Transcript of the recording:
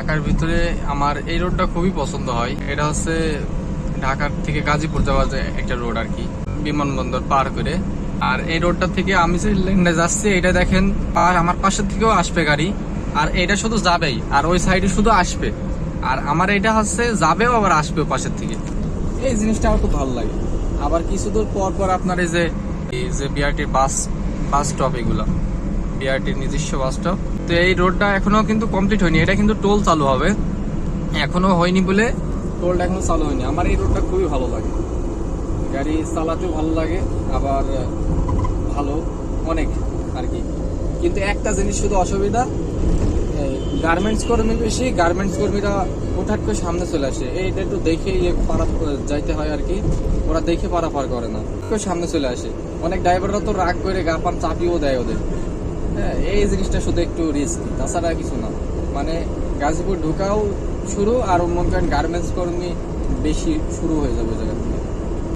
ঢাকার ভিতরে আমার এই রোডটা খুবই পছন্দ হয়। এটা হচ্ছে ঢাকার থেকে গাজীপুর যাওয়ার যে একটা রোড আর কি, বিমানবন্দর পার করে। আর এই রোডটা থেকে আমি যে লেনটা যাচ্ছি এটা দেখেন, আমার পাশের থেকেও আসবে গাড়ি, আর এটা শুধু যাবেই, আর ওই সাইডে শুধু আসবে। আর আমার এটা হচ্ছে যাবেও আবার আসবেও পাশের থেকে। এই জিনিসটা আমার খুব ভালো লাগে। আবার কিছু দূর পর পর আপনার এই যে বিআরটির বাস স্টপ, এগুলো বিআরটির নিজস্ব বাস স্টপ। তো এই রোডটা এখনো কিন্তু কমপ্লিট হয়নি, এটা কিন্তু টোল চালু হবে, এখনো হয়নি বলে টোলটা এখনো চালু হয়নি। আমার এই রোডটা খুবই ভালো লাগে, গাড়ি চালাতেও ভালো লাগে, আবার ভালো অনেক আর কি। কিন্তু একটা জিনিস শুধু অসুবিধা, গার্মেন্টস কর্মী বেশি, গার্মেন্টস কর্মীরা হঠাৎ করে সামনে চলে আসে, এইটা একটু দেখে পারা যাইতে হয় আর কি। ওরা দেখে পারাপার করে না, কেউ সামনে চলে আসে। অনেক ড্রাইভাররা তো রাগ করে গা পান চাপিয়েও দেয় ওদের। হ্যাঁ, এই জিনিসটা শুধু একটু রিস্ক, তাছাড়া কিছু না। মানে গাজীপুর ঢোকাও শুরু, আর মনে করেন গার্মেন্টস কর্মী বেশি শুরু হয়ে যাবে জায়গা থেকে।